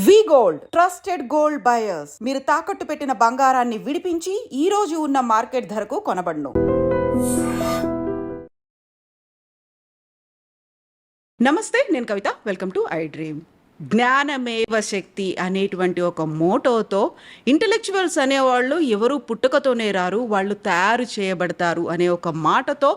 వి gold trusted gold buyers మీరు తాకట్టు పెట్టిన బంగారాన్ని విడిపించి ఈ రోజు ఉన్న మార్కెట్ ధరకు కొనబడును. నమస్తే, నేను Kavitha. Welcome to I dream. జ్ఞానమేవ శక్తి అనేటువంటి ఒక మోటోతో ఇంటెలెక్చువల్స్ అనేవాళ్ళు ఎవరు పుట్టుకతోనే రారు, వాళ్ళు తయారు చేయబడతారు అనే ఒక మాటతో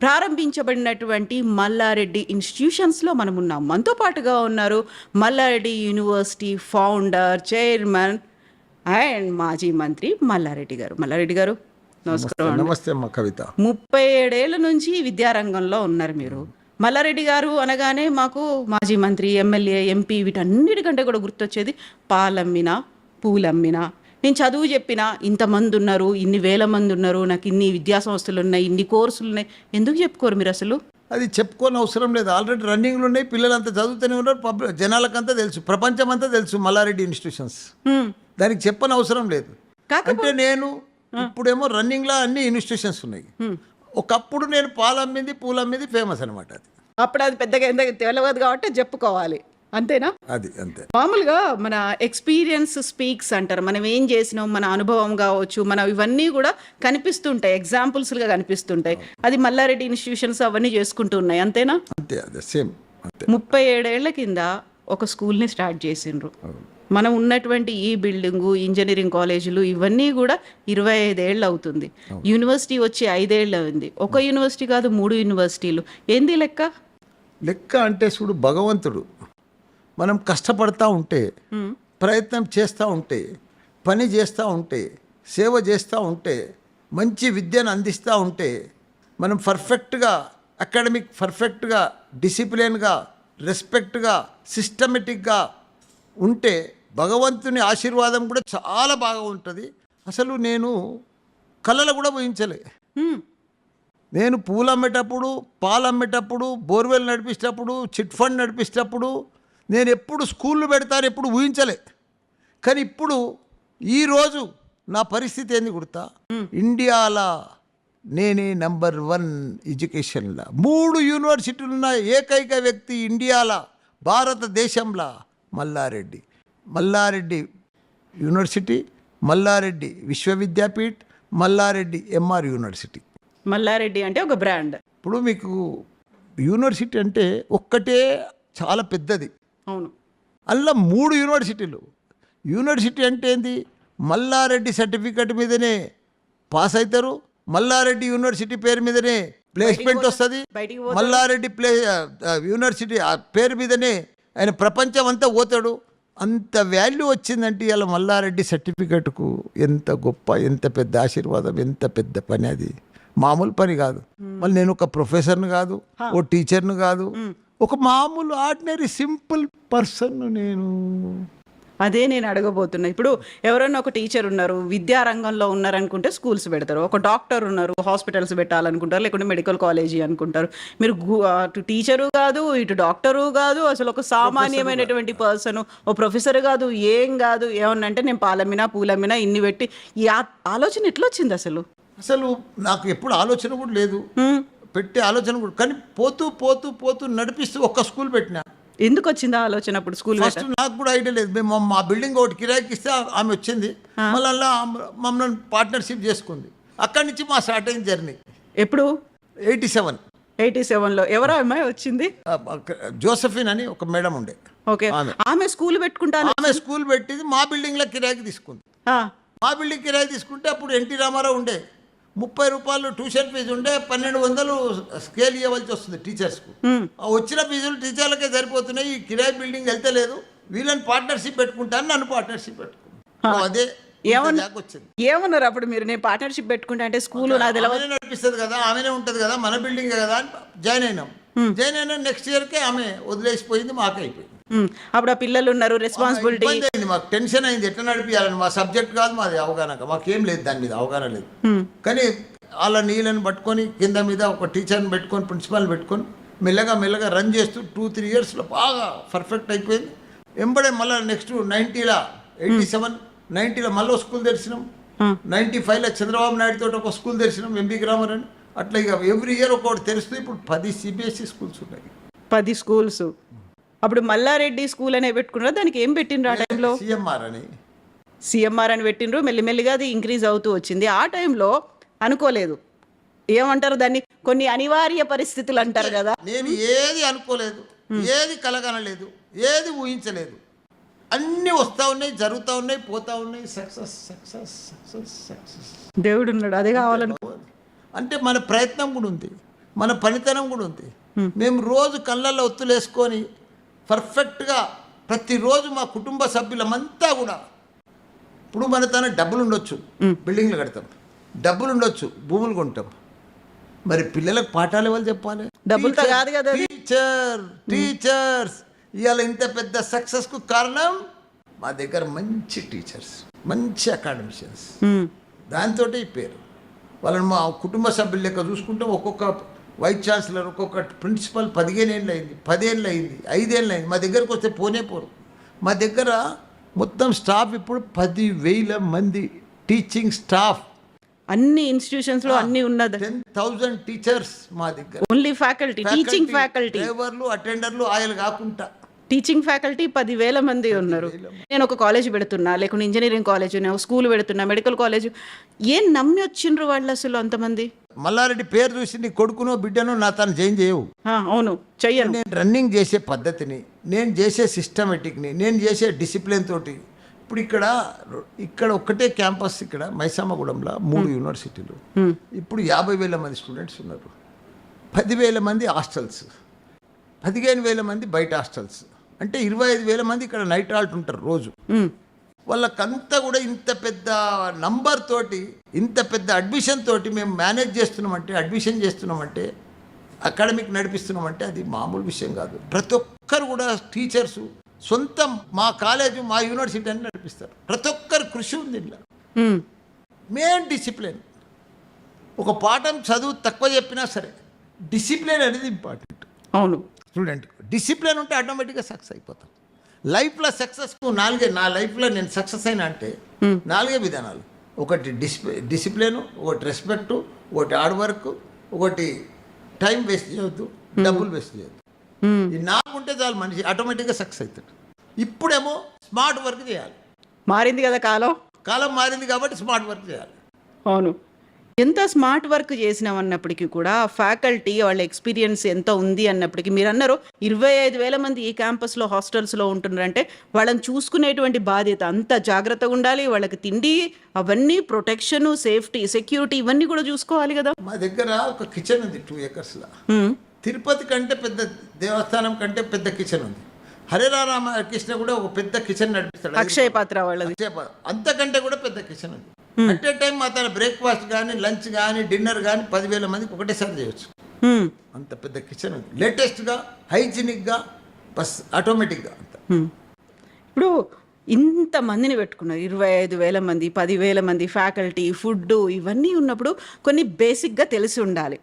ప్రారంభించబడినటువంటి మల్లారెడ్డి ఇన్స్టిట్యూషన్స్లో మనం ఉన్నాం. మనతో పాటుగా ఉన్నారు Malla Reddy university founder, chairman and మాజీ మంత్రి మల్లారెడ్డి గారు. మల్లారెడ్డి గారు నమస్కారం. నమస్తే అమ్మ కవిత. 37 ఏళ్ళ నుంచి విద్యారంగంలో ఉన్నారు మీరు. మల్లారెడ్డి గారు అనగానే మాకు మాజీ మంత్రి, ఎమ్మెల్యే, ఎంపీ వీటన్నిటికంటే కూడా గుర్తొచ్చేది పాలమ్మినా పూలమ్మినా. నేను చదువు చెప్పినా ఇంతమంది ఉన్నారు, ఇన్ని వేల మంది ఉన్నారు, నాకు ఇన్ని విద్యా సంస్థలు ఉన్నాయి, ఇన్ని కోర్సులు ఉన్నాయి, ఎందుకు చెప్పుకోరు మీరు అసలు? అది చెప్పుకోని అవసరం లేదు. ఆల్రెడీ రన్నింగ్లు ఉన్నాయి, పిల్లలంతా చదువుతూనే ఉన్నారు, జనాలకంతా తెలుసు, ప్రపంచం అంతా తెలుసు మల్లారెడ్డి ఇన్స్టిట్యూషన్స్. దానికి చెప్పని అవసరం లేదు. అంటే నేను ఇప్పుడేమో రన్నింగ్లో అన్ని ఇన్స్టిట్యూషన్స్ ఉన్నాయి. ఒకప్పుడు నేను పాలమ్మింది పూలమ్మింది ఫేమస్ అనమాట. అది అప్పుడు అది పెద్దగా ఎందుకు తెలియదు కాబట్టి చెప్పుకోవాలి, అంతేనా? అది అంతే. మామూలుగా మన ఎక్స్పీరియన్స్ స్పీక్స్ అంటారు. మనం ఏం చేసినాం, మన అనుభవం కావచ్చు, మన ఇవన్నీ కూడా కనిపిస్తుంటాయి, ఎగ్జాంపుల్స్గా కనిపిస్తుంటాయి. అది మల్లారెడ్డి ఇన్స్టిట్యూషన్స్ అవన్నీ చేసుకుంటూ ఉన్నాయి, అంతేనా? అంతే, అదే సేమ్. 37 ఏళ్ల కింద ఒక స్కూల్ని స్టార్ట్ చేసిండ్రు. మనం ఉన్నటువంటి ఈ బిల్డింగు, ఇంజనీరింగ్ కాలేజీలు ఇవన్నీ కూడా 25 ఏళ్ళు అవుతుంది. యూనివర్సిటీ వచ్చి 5 ఏళ్ళు అయింది. ఒక యూనివర్సిటీ కాదు, 3 యూనివర్సిటీలు. ఏంది లెక్క? లెక్క అంటే చూడు, భగవంతుడు మనం కష్టపడతా ఉంటే, ప్రయత్నం చేస్తూ ఉంటే, పని చేస్తూ ఉంటే, సేవ చేస్తూ ఉంటే, మంచి విద్యను అందిస్తూ ఉంటే, మనం పర్ఫెక్ట్గా అకాడమిక్ పర్ఫెక్ట్గా డిసిప్లిన్గా రెస్పెక్ట్గా సిస్టమేటిక్గా ఉంటే భగవంతుని ఆశీర్వాదం కూడా చాలా బాగా ఉంటుంది. అసలు నేను కళలు కూడా ఊహించలే. నేను పూలు అమ్మేటప్పుడు, పాలు అమ్మేటప్పుడు, బోర్వెల్ నడిపించేటప్పుడు, చిట్ ఫండ్ నడిపించేటప్పుడు నేను ఎప్పుడు స్కూళ్ళు పెడతాను ఎప్పుడు ఊహించలే. కానీ ఇప్పుడు ఈరోజు నా పరిస్థితి ఏంది గుర్తా? ఇండియాలో నేనే నంబర్ 1 ఎడ్యుకేషన్లో. 3 యూనివర్సిటీలున్న ఏకైక వ్యక్తి ఇండియాలో, భారతదేశంలో మల్లారెడ్డి. మల్లారెడ్డి యూనివర్సిటీ, మల్లారెడ్డి విశ్వవిద్యాపీఠ్, మల్లారెడ్డి ఎంఆర్ యూనివర్సిటీ. మల్లారెడ్డి అంటే ఒక బ్రాండ్. ఇప్పుడు మీకు యూనివర్సిటీ అంటే ఒక్కటే చాలా పెద్దది. అవును. అందులో 3 యూనివర్సిటీలు. యూనివర్సిటీ అంటే ఏంది? మల్లారెడ్డి సర్టిఫికెట్ మీదనే పాస్ అవుతారు, మల్లారెడ్డి యూనివర్సిటీ పేరు మీదనే ప్లేస్మెంట్ వస్తుంది, మల్లారెడ్డి యూనివర్సిటీ ఆ పేరు మీదనే ఆయన ప్రపంచం అంతా పోతాడు. అంత వాల్యూ వచ్చిందంటే ఇలా మల్లారెడ్డి సర్టిఫికెట్కు ఎంత గొప్ప, ఎంత పెద్ద ఆశీర్వాదం, ఎంత పెద్ద పని. అది మామూలు పని కాదు. మళ్ళీ నేను ఒక ప్రొఫెసర్ని కాదు, ఓ టీచర్ని కాదు, ఒక మామూలు ఆర్డినరీ సింపుల్ పర్సన్ నేను. అదే నేను అడగబోతున్నా. ఇప్పుడు ఎవరైనా ఒక టీచర్ ఉన్నారు, విద్యారంగంలో ఉన్నారనుకుంటే స్కూల్స్ పెడతారు. ఒక డాక్టర్ ఉన్నారు, హాస్పిటల్స్ పెట్టాలనుకుంటారు, లేకుంటే మెడికల్ కాలేజీ అనుకుంటారు. మీరు అటు టీచరు కాదు, ఇటు డాక్టరు కాదు, అసలు ఒక సామాన్యమైనటువంటి పర్సన్, ఓ ప్రొఫెసర్ కాదు, ఏం కాదు. ఏమన్నంటే నేను పాలమ్మినా పూలమ్మినా ఇన్ని పెట్టి, ఈ ఆలోచన ఎట్లా వచ్చింది అసలు? అసలు నాకు ఎప్పుడు ఆలోచన కూడా లేదు, పెట్టే ఆలోచన కూడా. కానీ పోతూ పోతూ పోతూ నడిపిస్తూ ఒక్క స్కూల్ పెట్టినా. ఎందుకు వచ్చిందా ఆలోచన అప్పుడు స్కూల్? ఫస్ట్ నాకు కూడా ఐడియా లేదు. మేము మా బిల్డింగ్ ఒకటి కిరాయికి ఇస్తే ఆమె వచ్చింది, మళ్ళీ అలా మమ్మల్ని పార్ట్నర్షిప్ చేసుకుంది. అక్కడి నుంచి మా స్టార్ట్ అయింది జర్నీ. ఎప్పుడు? 87లో. ఎవరో అమ్మాయి వచ్చింది, జోసఫిన్ అని ఒక మేడం ఉండే. ఓకే. ఆమె స్కూల్ పెట్టుకుంటాను. ఆమె స్కూల్ పెట్టింది, మా బిల్డింగ్లో కిరాయికి తీసుకుంది. మా బిల్డింగ్ కిరాయి తీసుకుంటే అప్పుడు ఎన్టీ రామారావు ఉండే, 30 రూపాయలు ట్యూషన్ ఫీజు ఉండే, 1200 స్కేల్ ఇవ్వాల్సి వస్తుంది టీచర్స్కు. వచ్చిన ఫీజులు టీచర్లకే సరిపోతున్నాయి, ఈ కిరాయి బిల్డింగ్ వెళ్తలేదు, వీళ్ళని పార్ట్నర్షిప్ పెట్టుకుంటాను, నన్ను పార్ట్నర్షిప్ పెట్టుకున్నాను. అదే వచ్చింది. ఏమన్నారు అప్పుడు మీరు? నేను పార్ట్నర్షిప్ పెట్టుకుంటా అంటే స్కూల్ ఆమెనే నడిపిస్తుంది కదా, ఆమెనే ఉంటుంది కదా, మన బిల్డింగే కదా అని జాయిన్ అయినాం. నెక్స్ట్ ఇయర్కే ఆమె వదిలేసిపోయింది, మాకే అయిపోయింది. అప్పుడు ఆ పిల్లలు ఉన్నారు, రెస్పాన్సిబిలిటీ అయింది, మాకు టెన్షన్ అయింది, ఎట్లా నడిపించాలని. మా సబ్జెక్ట్ కాదు మాది, అవగాహన మాకేం లేదు, దాని మీద అవగాహన లేదు. కానీ వాళ్ళ నీళ్ళని పట్టుకొని కింద మీద ఒక టీచర్ని పెట్టుకొని, ప్రిన్సిపాల్ని పెట్టుకొని మెల్లగా మెల్లగా రన్ చేస్తూ 2-3 ఇయర్స్లో బాగా పర్ఫెక్ట్ అయిపోయింది. వెంబడే మళ్ళీ నెక్స్ట్ 90లో మళ్ళీ స్కూల్ తెరిచినాం. 95లో చంద్రబాబు నాయుడు తోటి ఒక స్కూల్ తెరిచినాం, ఎంబీ గ్రామర్ అని. అట్లా ఇక ఎవ్రీ ఇయర్ ఒకటి తెరుస్తూ ఇప్పుడు 10 CBSE స్కూల్స్ ఉన్నాయి. 10 స్కూల్స్. అప్పుడు మల్లారెడ్డి స్కూల్ అనే పెట్టుకున్నారా, దానికి ఏం పెట్టిండ్రు ఆ టైంలో? సిఎంఆర్ అని. సిఎంఆర్ అని పెట్టిండ్రు, మెల్లిమెల్లిగా అది ఇంక్రీజ్ అవుతూ వచ్చింది. ఆ టైంలో అనుకోలేదు, ఏమంటారు దాన్ని, కొన్ని అనివార్య పరిస్థితులు అంటారు కదా. నేను ఏది అనుకోలేదు, ఏది కలగనలేదు, ఏది ఊహించలేదు. అన్నీ వస్తూ ఉన్నాయి, జరుగుతూ ఉన్నాయి, పోతూ ఉన్నాయి. Success success success success. దేవుడు ఉన్నాడు, అదే కావాలను. అంటే మన ప్రయత్నం కూడా ఉంది, మన పనితనం కూడా ఉంది. మేము రోజు కళ్ళల్లో ఒత్తులేసుకొని పర్ఫెక్ట్గా ప్రతిరోజు మా కుటుంబ సభ్యులమంతా కూడా, ఇప్పుడు మన తన డబ్బులు ఉండొచ్చు, బిల్డింగ్లు కడతాం, డబ్బులు ఉండొచ్చు, భూములు కొంటాం, మరి పిల్లలకు పాఠాలు ఎవరు చెప్పాలి? డబ్బులతో కాదు కదా. టీచర్స్ ఇవాళ ఇంత పెద్ద సక్సెస్కు కారణం మా దగ్గర మంచి టీచర్స్, మంచి అకాడమిషియన్స్. దాంతో ఈ పేరు. వాళ్ళని మా కుటుంబ సభ్యుల లెక్క చూసుకుంటే ఒక్కొక్క వైస్ ఛాన్సలర్, ఒక్కొక్క ప్రిన్సిపల్ 15 ఏళ్ళు అయింది, 10 ఏళ్ళు అయింది, 5 ఏళ్ళు అయింది. మా దగ్గరకు వస్తే పోనే పోరు. మా దగ్గర మొత్తం స్టాఫ్ ఇప్పుడు 10,000 మంది టీచింగ్ స్టాఫ్. అన్ని ఇన్స్టిట్యూషన్స్ లో అన్ని ఉన్నది. 10,000 టీచర్స్ మా దగ్గర. ఓన్లీ ఫ్యాకల్టీ, టీచింగ్ ఫ్యాకల్టీ, డ్రైవర్లు, అటెండర్లు, ఆయన కాకుండా టీచింగ్ ఫ్యాకల్టీ 10,000 మంది ఉన్నారు. నేను ఒక కాలేజ్ పెడుతున్నా, లేకుంటే ఇంజనీరింగ్ కాలేజ్, స్కూల్ పెడుతున్నా, మెడికల్ కాలేజ్, ఏం నమ్మి వచ్చిండ్రు వాళ్ళు అసలు అంతమంది? మల్లారెడ్డి పేరు చూసి నీ కొడుకునో బిడ్డనో నా తను జాయిన్ చేయవు. అవును, చెయ్యను. నేను రన్నింగ్ చేసే పద్ధతిని, నేను చేసే సిస్టమేటిక్ని, నేను చేసే డిసిప్లిన్ తోటి. ఇప్పుడు ఇక్కడ ఒక్కటే క్యాంపస్, ఇక్కడ మైసామగూడెంలో 3 యూనివర్సిటీలు. ఇప్పుడు 50,000 మంది స్టూడెంట్స్ ఉన్నారు, 10,000 మంది హాస్టల్స్, 15,000 మంది బయట హాస్టల్స్. అంటే 25,000 మంది ఇక్కడ నైట్ హాల్ట్ ఉంటారు రోజు. వాళ్ళకంతా కూడా ఇంత పెద్ద నంబర్ తోటి, ఇంత పెద్ద అడ్మిషన్ తోటి మేము మేనేజ్ చేస్తున్నామంటే, అడ్మిషన్ చేస్తున్నామంటే, అకాడమిక్ నడిపిస్తున్నామంటే అది మామూలు విషయం కాదు. ప్రతి ఒక్కరు కూడా టీచర్సు సొంతం మా కాలేజు, మా యూనివర్సిటీ అని నడిపిస్తారు. ప్రతి ఒక్కరు కృషి ఉంది ఇలా. Main discipline. ఒక పాఠం చదువు తక్కువ చెప్పినా సరే డిసిప్లిన్ అనేది ఇంపార్టెంట్. అవును, స్టూడెంట్ డిసిప్లిన్ ఉంటే ఆటోమేటిక్గా సక్సెస్ అయిపోతాం. లైఫ్లో సక్సెస్కు నా లైఫ్లో నేను సక్సెస్ అయినా అంటే 4 విధానాలు. ఒకటి డిసిప్లిన్, ఒకటి రెస్పెక్ట్, ఒకటి హార్డ్ వర్క్, ఒకటి టైం వేస్ట్ చేయొద్దు, డబ్బులు వేస్ట్ చేయొద్దు. ఈ 4 ఉంటే చాలు, మనిషి ఆటోమేటిక్గా సక్సెస్ అవుతాడు. ఇప్పుడేమో స్మార్ట్ వర్క్ చేయాలి. మారింది కదా కాలం మారింది కాబట్టి స్మార్ట్ వర్క్ చేయాలి. అవును, ఎంత స్మార్ట్ వర్క్ చేసినాం అన్నప్పటికీ కూడా ఫ్యాకల్టీ వాళ్ళ ఎక్స్పీరియన్స్ ఎంత ఉంది అన్నప్పటికీ, మీరు అన్నారు 25,000 మంది ఈ క్యాంపస్లో హాస్టల్స్లో ఉంటున్నారంటే వాళ్ళని చూసుకునేటువంటి బాధ్యత అంత జాగ్రత్తగా ఉండాలి. వాళ్ళకి తిండి అవన్నీ, ప్రొటెక్షన్, సేఫ్టీ, సెక్యూరిటీ ఇవన్నీ కూడా చూసుకోవాలి కదా. మా దగ్గర ఒక కిచెన్ ఉంది 2 acresలో. తిరుపతి కంటే పెద్ద దేవస్థానం కంటే పెద్ద కిచెన్ ఉంది. హరే రామకృష్ణ కూడా ఒక పెద్ద కిచెన్ నడిపిస్తాడు, అక్షయ పాత్ర వాళ్ళది. అంతకంటే కూడా పెద్ద కిచెన్ ఉంది. అట్ ఏ టైం మా తన బ్రేక్ఫాస్ట్ కానీ, లంచ్ కానీ, డిన్నర్ కానీ 10,000 మందికి ఒకటేసారి చేయొచ్చు. అంత పెద్ద కిచెన్ ఉంది. లేటెస్ట్గా, హైజీనిక్గా, బస్ ఆటోమేటిక్గా అంత. ఇప్పుడు ఇంతమందిని పెట్టుకున్నారు, 25,000 మంది, 10,000 మంది ఫ్యాకల్టీ, ఫుడ్ ఇవన్నీ ఉన్నప్పుడు కొన్ని బేసిక్గా తెలిసి ఉండాలి.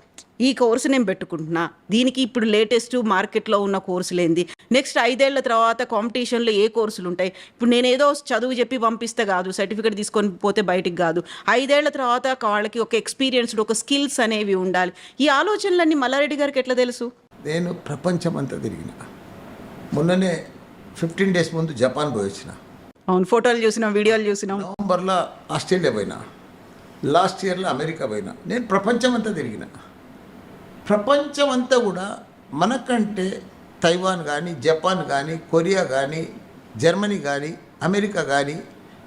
ఈ కోర్సు నేను పెట్టుకుంటున్నా, దీనికి ఇప్పుడు లేటెస్ట్ మార్కెట్లో ఉన్న కోర్సులు ఏంది, నెక్స్ట్ 5 ఏళ్ల తర్వాత కాంపిటీషన్లో ఏ కోర్సులు ఉంటాయి. ఇప్పుడు నేను ఏదో చదువు చెప్పి పంపిస్తే కాదు, సర్టిఫికేట్ తీసుకొని పోతే బయటికి కాదు. 5 ఏళ్ల తర్వాత వాళ్ళకి ఒక ఎక్స్పీరియన్స్డ్, ఒక స్కిల్స్ అనేవి ఉండాలి. ఈ ఆలోచనలన్నీ మల్లారెడ్డి గారికి ఎట్లా తెలుసు? నేను ప్రపంచం అంతా తిరిగిన. మొన్ననే 15 days ముందు జపాన్ పోయి వచ్చిన. అవును, ఫోటోలు చూసినాం, వీడియోలు చూసినాం. నవంబర్లో ఆస్ట్రేలియా పోయినా, లాస్ట్ ఇయర్లో అమెరికా పోయినా. నేను ప్రపంచం అంతా తిరిగిన. ప్రపంచం అంతా కూడా మనకంటే తైవాన్ కానీ, జపాన్ కానీ, కొరియా కానీ, జర్మనీ కానీ, అమెరికా కానీ,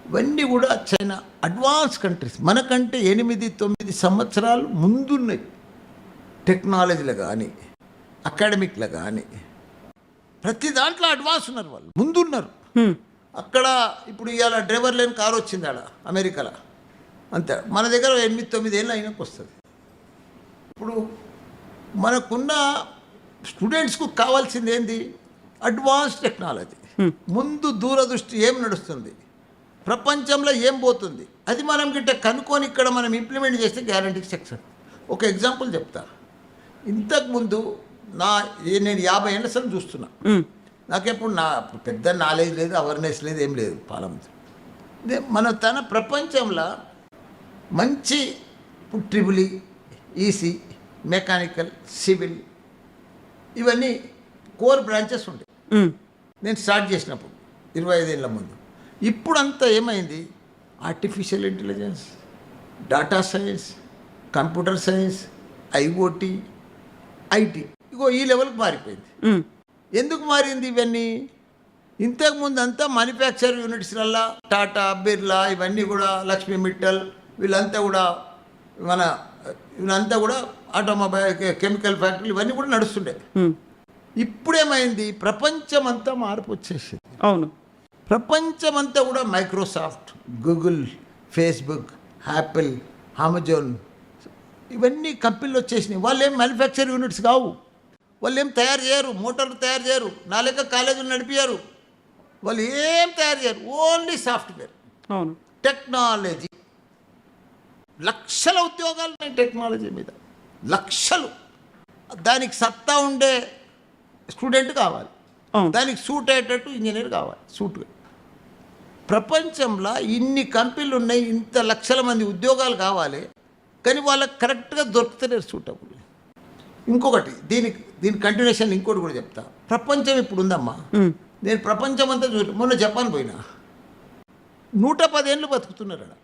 ఇవన్నీ కూడా చైనా అడ్వాన్స్ కంట్రీస్. మనకంటే 8-9 సంవత్సరాలు ముందున్నాయి. టెక్నాలజీలో కానీ, అకాడమిక్లో కానీ, ప్రతి దాంట్లో అడ్వాన్స్ ఉన్నారు, వాళ్ళు ముందున్నారు. అక్కడ ఇప్పుడు ఇవాళ డ్రైవర్ లేని కారు వచ్చింది ఆడ అమెరికాలో, అంతే. మన దగ్గర 8-9 ఏళ్ళు అయినాక వస్తుంది. ఇప్పుడు మనకున్న స్టూడెంట్స్కు కావాల్సింది ఏంది? Advance technology. ముందు దూరదృష్టి, ఏం నడుస్తుంది ప్రపంచంలో, ఏం పోతుంది, అది మనం గిట్ట కనుక్కొని ఇక్కడ మనం ఇంప్లిమెంట్ చేస్తే గ్యారంటీకి సక్సెస్. ఒక ఎగ్జాంపుల్ చెప్తా. ఇంతకుముందు నేను 50 ఏళ్ళ సంది చూస్తున్నా. నాకెప్పుడు పెద్ద నాలెడ్జ్ లేదు, అవేర్నెస్ లేదు, ఏం లేదు. మన తన ప్రపంచంలో మంచి ట్రిపుల్ ఈసీ, మెకానికల్, సివిల్, ఇవన్నీ కోర్ బ్రాంచెస్ ఉంటాయి. నేను స్టార్ట్ చేసినప్పుడు 25 ఏళ్ళ ముందు. ఇప్పుడంతా ఏమైంది? Artificial intelligence, data science, computer science, IoT, IT, ఇగో ఈ లెవెల్కి మారిపోయింది. ఎందుకు మారింది ఇవన్నీ? ఇంతకుముందు అంతా మ్యానుఫ్యాక్చర్ యూనిట్స్లల్లా టాటా, బిర్లా, ఇవన్నీ కూడా లక్ష్మీ మిట్టల్, వీళ్ళంతా కూడా వీళ్ళంతా కూడా ఆటోమొబైల్, కెమికల్ ఫ్యాక్టరీలు ఇవన్నీ కూడా నడుస్తుండే. ఇప్పుడేమైంది? ప్రపంచమంతా మార్పు వచ్చేసింది. అవును, ప్రపంచమంతా కూడా Microsoft, Google, Facebook, Apple, Amazon, ఇవన్నీ కంపెనీలు వచ్చేసినాయి. వాళ్ళు ఏం మ్యానుఫ్యాక్చర్ యూనిట్స్ కావు, వాళ్ళు ఏం తయారు చేయరు, మోటార్లు తయారు చేయరు, నా లెక్క కాలేజీలు నడిపారు, వాళ్ళు ఏం తయారు చేయరు, ఓన్లీ సాఫ్ట్వేర్. అవును, టెక్నాలజీ. లక్షల ఉద్యోగాలు ఉన్నాయి టెక్నాలజీ మీద, లక్షలు. దానికి సత్తా ఉండే స్టూడెంట్ కావాలి, దానికి సూట్ అయ్యేటట్టు ఇంజనీర్ కావాలి, సూట్గా. ప్రపంచంలో ఇన్ని కంపెనీలు ఉన్నాయి, ఇంత లక్షల మంది ఉద్యోగాలు కావాలి, కానీ వాళ్ళకి కరెక్ట్గా దొరుకుతలేరు సూటబుల్. ఇంకొకటి దీని కంటిన్యూషన్ ఇంకోటి కూడా చెప్తా. ప్రపంచం ఇప్పుడు ఉందమ్మా, నేను ప్రపంచం అంతా మొన్న జపాన్ పోయినా, 110 ఏళ్ళు బతుకుతున్నారు అక్కడ.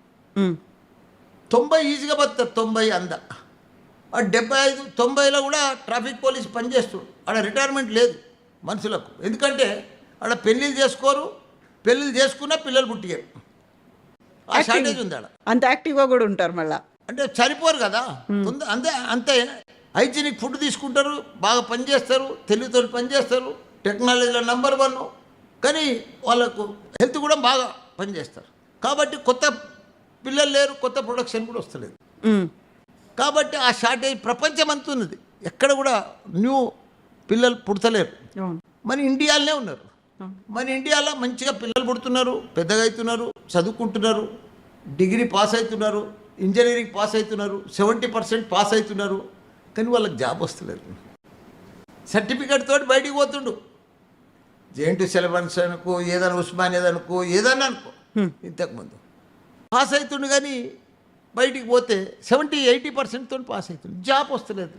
90 ఈజీగా బతుకుతారు, 90 అంద. 75, 90లో కూడా ట్రాఫిక్ పోలీస్ పనిచేస్తారు. ఆడ రిటైర్మెంట్ లేదు మనుషులకు, ఎందుకంటే ఆడ పెళ్ళిళ్ళు చేసుకోరు, పెళ్ళిళ్ళు చేసుకున్నా పిల్లలు పుట్టిగారు. ఆ షార్టేజ్ ఉంది ఆడ. అంత యాక్టివ్గా కూడా ఉంటారు మళ్ళీ, అంటే సరిపోరు కదా. అంత హైజీనిక్ ఫుడ్ తీసుకుంటారు, బాగా పనిచేస్తారు, తెలివితో పనిచేస్తారు, టెక్నాలజీలో నెంబర్ 1. కానీ వాళ్ళకు హెల్త్ కూడా బాగా పనిచేస్తారు. కాబట్టి కొత్త పిల్లలు లేరు, కొత్త ప్రొడక్షన్ కూడా వస్తలేదు. కాబట్టి ఆ షార్టేజ్ ప్రపంచం అంతా ఉన్నది, ఎక్కడ కూడా న్యూ పిల్లలు పుడతలేరు. మన ఇండియాలోనే ఉన్నారు. మన ఇండియాలో మంచిగా పిల్లలు పుడుతున్నారు, పెద్దగా అవుతున్నారు, చదువుకుంటున్నారు, డిగ్రీ పాస్ అవుతున్నారు, ఇంజనీరింగ్ పాస్ అవుతున్నారు, 70% పాస్ అవుతున్నారు, కానీ వాళ్ళకి జాబ్ వస్తలేదు. సర్టిఫికేట్ తోటి బయటికి పోతుండు, జేఎన్టీ సిలబస్ అనుకో, ఏదైనా ఉస్మానియా అనుకో, ఏదన్నా అనుకో, ఇంతకుముందు పాస్ అవుతుండు, కానీ బయటికి పోతే 70-80% తోటి పాస్ అవుతుంది, జాబ్ వస్తలేదు.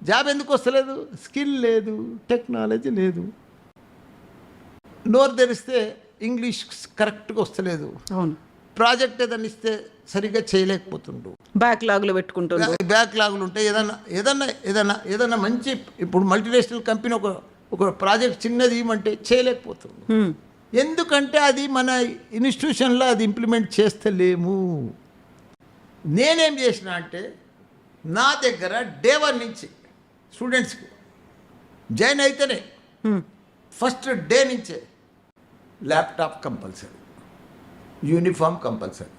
జాబ్ ఎందుకు వస్తలేదు? స్కిల్ లేదు, టెక్నాలజీ లేదు. నోరు తెరిస్తే ఇంగ్లీష్ కరెక్ట్గా వస్తలేదు. అవును, ప్రాజెక్ట్ ఏదైనా ఇస్తే సరిగ్గా చేయలేకపోతుండు, బ్యాక్లాగ్లు పెట్టుకుంటుండ్రు. బ్యాక్లాగులు ఉంటాయి. ఏదన్నా మంచి, ఇప్పుడు మల్టీనేషనల్ కంపెనీ ఒక ప్రాజెక్ట్ చిన్నది ఇవ్వమంటే చేయలేకపోతుండు. ఎందుకంటే అది మన ఇన్స్టిట్యూషన్లో అది ఇంప్లిమెంట్ చేస్తలేము. నేనేం చేసిన అంటే, నా దగ్గర డే 1 నుంచి స్టూడెంట్స్కి జాయిన్ అయితేనే ఫస్ట్ డే నుంచే ల్యాప్టాప్ కంపల్సరీ, యూనిఫామ్ కంపల్సరీ.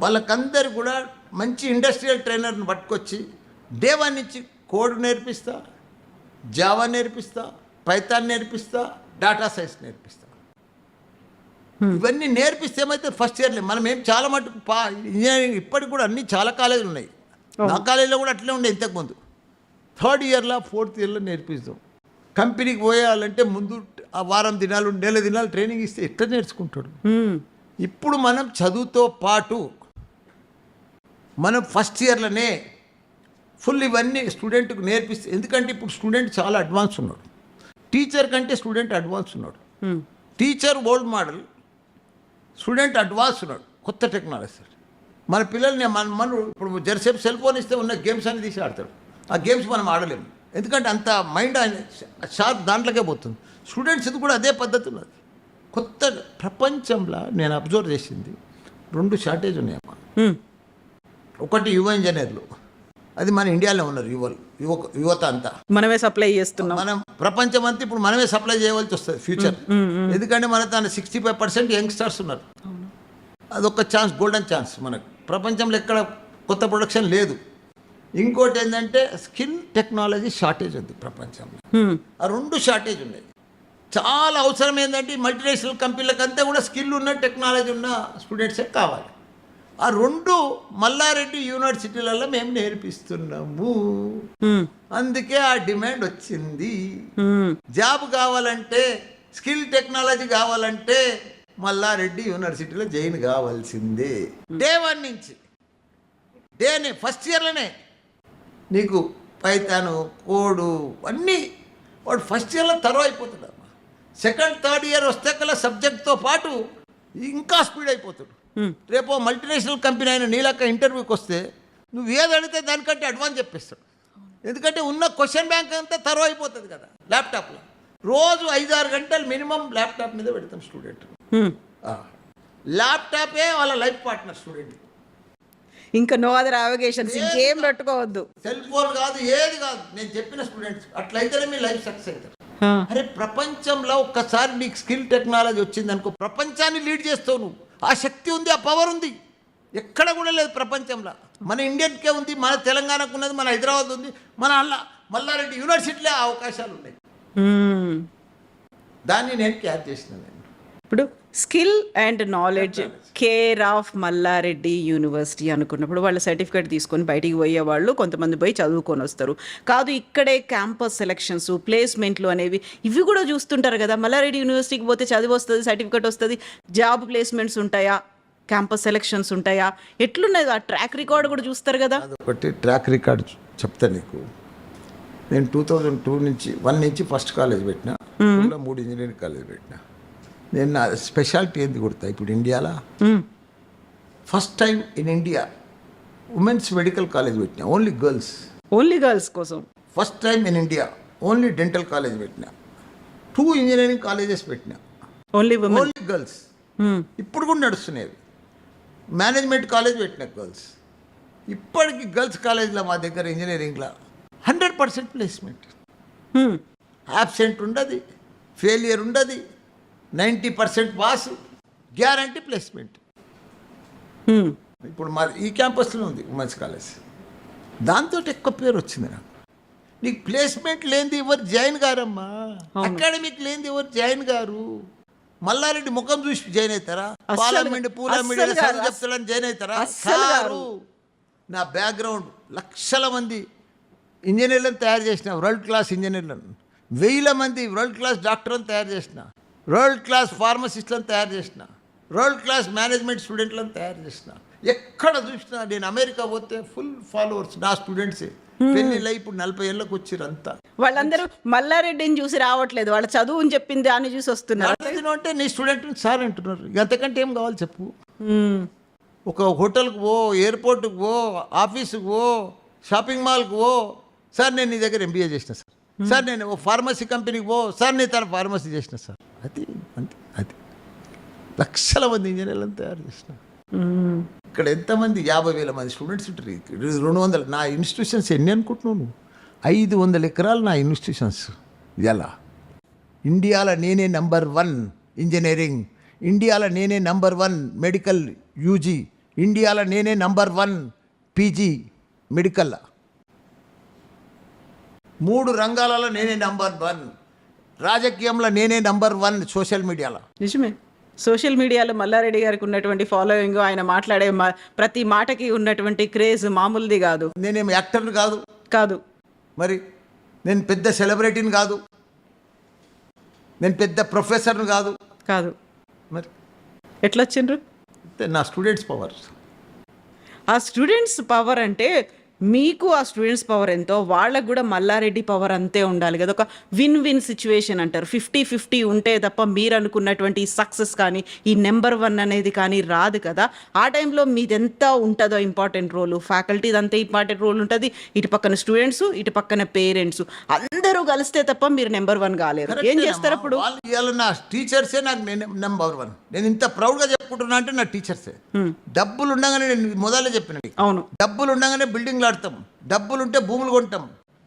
వాళ్ళకందరు కూడా మంచి ఇండస్ట్రియల్ ట్రైనర్ని పట్టుకొచ్చి డే 1 నుంచి కోడ్ నేర్పిస్తా, జావా నేర్పిస్తా, పైథాన్ నేర్పిస్తా, డాటా సైన్స్ నేర్పిస్తా. ఇవన్నీ నేర్పిస్తే ఏమైతే ఫస్ట్ ఇయర్లే మనం ఏం చాలా మటుకు ఇంజనీరింగ్ ఇప్పటికి కూడా అన్ని చాలా కాలేజీలు ఉన్నాయి. నా కాలేజీలో కూడా అట్లే ఉండే ఇంతకుముందు. 3rd ఇయర్లో 4th ఇయర్లో నేర్పిస్తాం. కంపెనీకి పోయాలంటే ముందు ఆ వారం దినాలు, నెల దినాలు ట్రైనింగ్ ఇస్తే ఎట్లా నేర్చుకుంటాడు. ఇప్పుడు మనం చదువుతో పాటు మనం ఫస్ట్ ఇయర్లోనే ఫుల్ ఇవన్నీ స్టూడెంట్కి నేర్పిస్తే, ఎందుకంటే ఇప్పుడు స్టూడెంట్ చాలా అడ్వాన్స్ ఉన్నాడు, టీచర్ కంటే స్టూడెంట్ అడ్వాన్స్ ఉన్నాడు. Teacher old model, student advance ఉన్నాడు, కొత్త టెక్నాలజీ. మన పిల్లల్ని మన ఇప్పుడు జరసేపు సెల్ ఫోన్ ఇస్తే ఉన్న గేమ్స్ అన్ని తీసి ఆడతాడు. ఆ గేమ్స్ మనం ఆడలేము, ఎందుకంటే అంత మైండ్ షార్ప్ దాంట్లోకే పోతుంది. స్టూడెంట్స్ది కూడా అదే పద్ధతి ఉన్నది. కొత్త ప్రపంచంలో నేను అబ్జర్వ్ చేసింది 2 షార్టేజ్ ఉన్నాయమ్మా. ఒకటి యువ ఇంజనీర్లు, అది మన ఇండియాలో ఉన్నారు, యువత అంతా మనమే సప్లై చేస్తున్నాం. మనం ప్రపంచం అంతా ఇప్పుడు మనమే సప్లై చేయవలసి వస్తుంది ఫ్యూచర్. ఎందుకంటే మన తన 65% యంగ్స్టర్స్ ఉన్నారు. అదొక ఛాన్స్, గోల్డెన్ ఛాన్స్ మనకు. ప్రపంచంలో ఎక్కడ కొత్త ప్రొడక్షన్ లేదు. ఇంకోటి ఏంటంటే స్కిల్ టెక్నాలజీ షార్టేజ్ ఉంది ప్రపంచంలో. ఆ 2 షార్టేజ్ ఉన్నాయి. చాలా అవసరం ఏంటంటే మల్టీనేషనల్ కంపెనీలకు అంతా కూడా స్కిల్ ఉన్న, టెక్నాలజీ ఉన్న స్టూడెంట్సే కావాలి. ఆ 2 మల్లారెడ్డి యూనివర్సిటీలలో మేము నేర్పిస్తున్నాము. అందుకే ఆ డిమాండ్ వచ్చింది. జాబ్ కావాలంటే, స్కిల్ టెక్నాలజీ కావాలంటే మల్లారెడ్డి యూనివర్సిటీలో జాయిన్ కావాల్సిందే. డే 1 నుంచి, ఫస్ట్ ఇయర్లోనే నీకు పైథాను, కోడు అన్నీ వాడు ఫస్ట్ ఇయర్లో తర్వాత అయిపోతాడు అమ్మా. సెకండ్ థర్డ్ ఇయర్ వస్తే కల్లా సబ్జెక్ట్తో పాటు ఇంకా స్పీడ్ అయిపోతాడు. రేపు మల్టీనేషనల్ కంపెనీ అయిన నీలక్క ఇంటర్వ్యూకి వస్తే నువ్వు ఏది అడిగితే దానికంటే అడ్వాన్స్ చెప్పేస్తాడు. ఎందుకంటే ఉన్న క్వశ్చన్ బ్యాంక్ అంతా తర్వాత అయిపోతుంది కదా ల్యాప్టాప్లో. రోజు 5-6 గంటలు మినిమం ల్యాప్టాప్ మీద పెడతాం స్టూడెంట్. ల్యాప్టాపే వాళ్ళ లైఫ్ పార్ట్నర్ స్టూడెంట్. ఇంకా నో అదర్ అవగేషన్స్, ఇంకేం పెట్టుకోవద్దు. సెల్ ఫోన్ కాదు, ఏది కాదు. నేను చెప్పిన స్టూడెంట్స్ అట్లయితేనే మీ లైఫ్ సక్సెస్ అవుతారు. అరే ప్రపంచంలో ఒక్కసారి నీకు స్కిల్ టెక్నాలజీ వచ్చింది అనుకో, ప్రపంచాన్ని లీడ్ చేస్తావు నువ్వు. ఆ శక్తి ఉంది, ఆ పవర్ ఉంది, ఎక్కడ కూడా లేదు ప్రపంచంలో. మన ఇండియన్కే ఉంది, మన తెలంగాణకు ఉన్నది, మన హైదరాబాద్ ఉంది, మన మల్లారెడ్డి యూనివర్సిటీలో ఆ అవకాశాలు ఉన్నాయి. దాన్ని నేను క్యాచ్ చేసిన. నేను ఇప్పుడు skill and knowledge care of Malla Reddy university అనుకున్నప్పుడు వాళ్ళ సర్టిఫికేట్ తీసుకొని బయటికి పోయే వాళ్ళు కొంతమంది పోయి చదువుకొని వస్తారు. కాదు ఇక్కడే క్యాంపస్ సెలక్షన్స్, ప్లేస్మెంట్లు అనేవి ఇవి కూడా చూస్తుంటారు కదా. మల్లారెడ్డి యూనివర్సిటీకి పోతే చదివి వస్తుంది, సర్టిఫికేట్ వస్తుంది, జాబ్ ప్లేస్మెంట్స్ ఉంటాయా, క్యాంపస్ సెలక్షన్స్ ఉంటాయా, ఎట్లున్నది ఆ ట్రాక్ రికార్డ్ కూడా చూస్తారు కదా. అదొకటి ట్రాక్ రికార్డ్ చెప్తా నీకు. నేను 2001 నుంచి ఫస్ట్ కాలేజ్ పెట్టిన, 3 ఇంజనీరింగ్ కాలేజ్ పెట్టిన. నేను నా స్పెషాలిటీ ఏంది కొడతా ఇప్పుడు ఇండియాలో. First time in India women's medical college పెట్టిన, ఓన్లీ గర్ల్స్ కోసం. First time in India only dental college పెట్టిన. 2 ఇంజనీరింగ్ కాలేజెస్ పెట్టిన, ఓన్లీ గర్ల్స్. ఇప్పుడు కూడా నడుస్తున్నాయి. మేనేజ్మెంట్ కాలేజ్ పెట్టిన గర్ల్స్. ఇప్పటికి గర్ల్స్ కాలేజ్లో మా దగ్గర ఇంజనీరింగ్లో 100% ప్లేస్మెంట్. యాబ్సెంట్ ఉండదు, ఫెయిలియర్ ఉండదు, 90% పాస్, గ్యారంటీ ప్లేస్మెంట్. ఇప్పుడు మా ఈ క్యాంపస్లో ఉంది ఉమెన్స్ కాలేజ్. దాంతో ఎక్కువ పేరు వచ్చింది నాకు. నీకు ప్లేస్మెంట్ లేనిది ఎవరు జాయిన్ గారమ్మా, అకాడమిక్ లేనిది ఎవరు జాయిన్ గారు. మల్లారెడ్డి ముఖం చూసి జాయిన్ అవుతారా? పార్లమెంట్ చెప్తాడని జాయిన్ అవుతారా? నా బ్యాక్గ్రౌండ్ లక్షల మంది ఇంజనీర్లను తయారు చేసిన, వరల్డ్ క్లాస్ ఇంజనీర్లను, 1000 మంది వరల్డ్ క్లాస్ డాక్టర్లను తయారు చేసిన, వరల్డ్ క్లాస్ ఫార్మసిస్ట్లను తయారు చేసిన, వరల్డ్ క్లాస్ మేనేజ్మెంట్ స్టూడెంట్లను తయారు చేసిన. ఎక్కడ చూసినా నేను అమెరికా పోతే ఫుల్ ఫాలోవర్స్ నా స్టూడెంట్సే. పెళ్ళిళ్ళు ఇప్పుడు 40 ఏళ్ళకి వచ్చారు అంతా. వాళ్ళందరూ మల్లారెడ్డిని చూసి రావట్లేదు, వాళ్ళ చదువు అని చెప్పింది దాన్ని చూసి వస్తున్నారు. అంటే నీ స్టూడెంట్ సార్ అంటున్నారు. అంతకంటే ఏం కావాలి చెప్పు. ఒక హోటల్కి పో, ఎయిర్పోర్ట్కి పో, ఆఫీస్కి పో, షాపింగ్ మాల్కి పో, సార్ నేను నీ దగ్గర MBA చేసిన సార్, సార్ నేను ఓ ఫార్మసీ కంపెనీకి పో, సార్ నేను తన ఫార్మసీ చేసిన సార్. అది అంతే. అది లక్షల మంది ఇంజనీర్లను తయారు చేసిన. ఇక్కడ ఎంతమంది 50,000 మంది స్టూడెంట్స్ ఉంటారు. 200 నా ఇన్స్టిట్యూషన్స్ ఎన్ని అనుకుంటున్నావు నువ్వు? 500 ఎకరాలు నా ఇన్స్టిట్యూషన్స్. ఎలా ఇండియాలో నేనే నంబర్ 1 ఇంజనీరింగ్, ఇండియాలో నేనే నంబర్ 1 మెడికల్ UG, ఇండియాలో నేనే నంబర్ 1 PG మెడికల్. 3 రంగాలలో నేనే నంబర్ 1. రాజకీయంలో నేనే నంబర్ 1. సోషల్ మీడియాలో నిజమే. సోషల్ మీడియాలో మల్లారెడ్డి గారికి ఉన్నటువంటి ఫాలోయింగ్, ఆయన మాట్లాడే ప్రతి మాటకి ఉన్నటువంటి క్రేజ్ మామూలుది కాదు. నేనేం యాక్టర్ని కాదు, మరి నేను పెద్ద సెలబ్రిటీని కాదు, నేను పెద్ద ప్రొఫెసర్ని కాదు. మరి ఎట్లా వచ్చిండ్రు? నా స్టూడెంట్స్ పవర్. ఆ స్టూడెంట్స్ పవర్ అంటే మీకు ఆ స్టూడెంట్స్ పవర్ ఎంతో వాళ్ళకు కూడా మల్లారెడ్డి పవర్ అంతే ఉండాలి కదా. ఒక విన్ విన్ సిచ్యువేషన్ అంటారు. 50-50 ఉంటే తప్ప మీరు అనుకున్నటువంటి సక్సెస్ కానీ ఈ నెంబర్ 1 అనేది కానీ రాదు కదా. ఆ టైంలో మీదెంత ఉంటుందో ఇంపార్టెంట్ రోలు, ఫ్యాకల్టీది అంతే ఇంపార్టెంట్ రోల్ ఉంటుంది. ఇటు పక్కన స్టూడెంట్స్, ఇటు పక్కన పేరెంట్స్ అందరూ కలిస్తే తప్ప మీరు నెంబర్ 1 కాలేరు. ఏం చేస్తారు అప్పుడు? నా టీచర్సే నాకు నెంబర్ 1. నేను ఇంత ప్రౌడ్గా చెప్పుకుంటున్నా అంటే నా టీచర్సే. డబ్బులు ఉండగానే, నేను మొదలే చెప్పిన, అవును, డబ్బులు ఉండగానే బిల్డింగ్లు ఆడతాం, డబ్బులుంటే భూములు కొంటాం.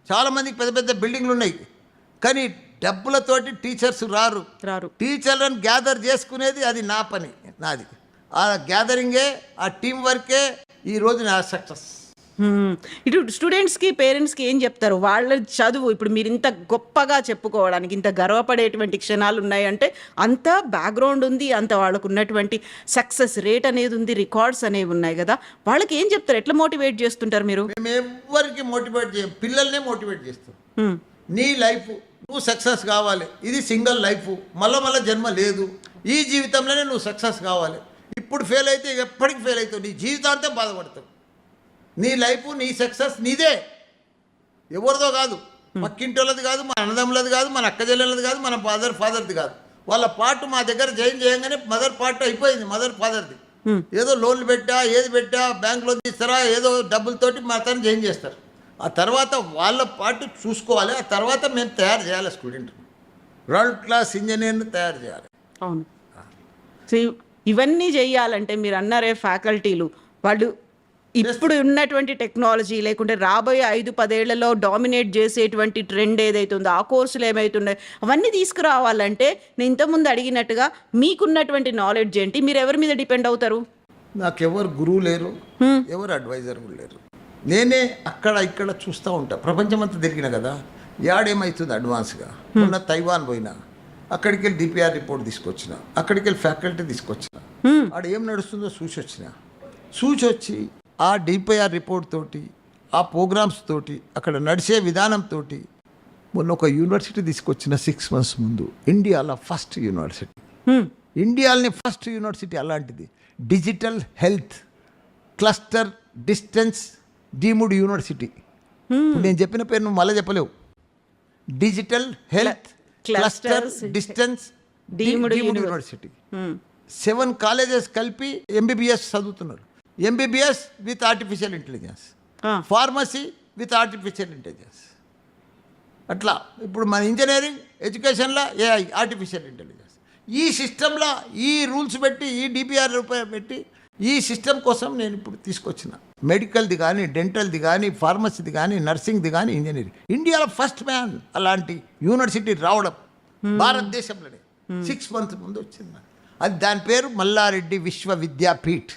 చాలామందికి పెద్ద పెద్ద బిల్డింగ్లు ఉన్నాయి, కానీ డబ్బులతోటి టీచర్స్ రారు. టీచర్లను గ్యాదర్ చేసుకునేది అది నా పని, నాది. ఆ గ్యాదరింగే, ఆ టీం వర్కే ఈరోజు నా సక్సెస్. ఇటు స్టూడెంట్స్కి, పేరెంట్స్కి ఏం చెప్తారు? వాళ్ళ చదువు ఇప్పుడు మీరు ఇంత గొప్పగా చెప్పుకోవడానికి, ఇంత గర్వపడేటువంటి క్షణాలు ఉన్నాయంటే అంత బ్యాక్గ్రౌండ్ ఉంది, అంత వాళ్ళకు ఉన్నటువంటి సక్సెస్ రేట్ అనేది ఉంది, రికార్డ్స్ అనేవి ఉన్నాయి కదా. వాళ్ళకి ఏం చెప్తారు? ఎట్లా మోటివేట్ చేస్తుంటారు మీరు? మేము ఎవరికి మోటివేట్ చేయం, పిల్లల్నే మోటివేట్ చేస్తాం. నీ లైఫ్ నువ్వు సక్సెస్ కావాలి, ఇది సింగిల్ లైఫ్, మళ్ళా జన్మ లేదు. ఈ జీవితంలోనే నువ్వు సక్సెస్ కావాలి. ఇప్పుడు ఫెయిల్ అయితే ఎప్పటికి ఫెయిల్ అవుతావు, నీ జీవితాంతం బాధపడతావు. నీ లైఫ్, నీ సక్సెస్ నీదే, ఎవరిదో కాదు. పక్కింటోళ్ళది కాదు, మన అన్నదమ్ములది కాదు, మన అక్క చెల్లెలది కాదు, మన ఫాదర్ది కాదు. వాళ్ళ పార్ట్ మా దగ్గర జాయిన్ చేయగానే మదర్ పార్ట్ అయిపోయింది, మదర్ ఫాదర్ది. ఏదో లోన్లు పెట్టా, ఏది పెట్టా, బ్యాంకులో తీస్తారా, ఏదో డబ్బులతోటి మా తను జాయిన్ చేస్తారు. ఆ తర్వాత వాళ్ళ పార్ట్ చూసుకోవాలి. ఆ తర్వాత మేము తయారు చేయాలి స్టూడెంట్, వరల్డ్ క్లాస్ ఇంజనీర్ని తయారు చేయాలి. అవును. సో ఇవన్నీ చేయాలంటే మీరు అన్నారే ఫ్యాకల్టీలు వాళ్ళు ఇప్పుడు ఉన్నటువంటి టెక్నాలజీ లేకుంటే రాబోయే 5-10 ఏళ్లలో డామినేట్ చేసేటువంటి ట్రెండ్ ఏదైతే ఉందో ఆ కోర్సులు ఏమైతున్నాయి అవన్నీ తీసుకురావాలంటే నేను ఇంతకుముందు అడిగినట్టుగా మీకున్నటువంటి నాలెడ్జ్ ఏంటి, మీరు ఎవరి మీద డిపెండ్ అవుతారు? నాకెవరు గురువు లేరు, ఎవరు అడ్వైజర్ లేరు. నేనే అక్కడ ఇక్కడ చూస్తూ ఉంటా. ప్రపంచమంతా తిరిగిన కదా, యాడేమవుతుంది అడ్వాన్స్గా. మొన్న తైవాన్ పోయినా, అక్కడికి వెళ్ళి డిపిఆర్ రిపోర్ట్ తీసుకొచ్చిన, అక్కడికి వెళ్ళి ఫ్యాకల్టీ తీసుకొచ్చిన, ఆడ ఏం నడుస్తుందో చూసొచ్చి ఆ డిపిఆర్ రిపోర్ట్ తోటి, ఆ ప్రోగ్రామ్స్ తోటి, అక్కడ నడిచే విధానంతో మొన్న ఒక యూనివర్సిటీ తీసుకొచ్చిన 6 months ముందు. ఇండియాలో ఫస్ట్ యూనివర్సిటీ, ఇండియాలోని ఫస్ట్ యూనివర్సిటీ అలాంటిది. Digital health cluster distance deemed university. నేను చెప్పిన పేరు నువ్వు మళ్ళీ చెప్పలేవు. Digital health cluster distance deemed university. 7 colleges కలిపి MBBS చదువుతున్నారు. MBBS with artificial intelligence, pharmacy with artificial intelligence. అట్లా ఇప్పుడు మన ఇంజనీరింగ్ ఎడ్యుకేషన్లో AI ఆర్టిఫిషియల్ ఇంటెలిజెన్స్. ఈ సిస్టంలో ఈ రూల్స్ పెట్టి, ఈ డిపిఆర్ పెట్టి, ఈ సిస్టమ్ కోసం నేను ఇప్పుడు తీసుకొచ్చిన. మెడికల్ది కానీ, డెంటల్ది కానీ, ఫార్మసీది కానీ, నర్సింగ్ది కానీ, ఇంజనీరింగ్. ఇండియాలో ఫస్ట్ మ్యాన్ అలాంటి యూనివర్సిటీ రావడం భారతదేశంలోనే 6 months ముందు వచ్చింది. అది దాని పేరు మల్లారెడ్డి విశ్వవిద్యాపీఠ్.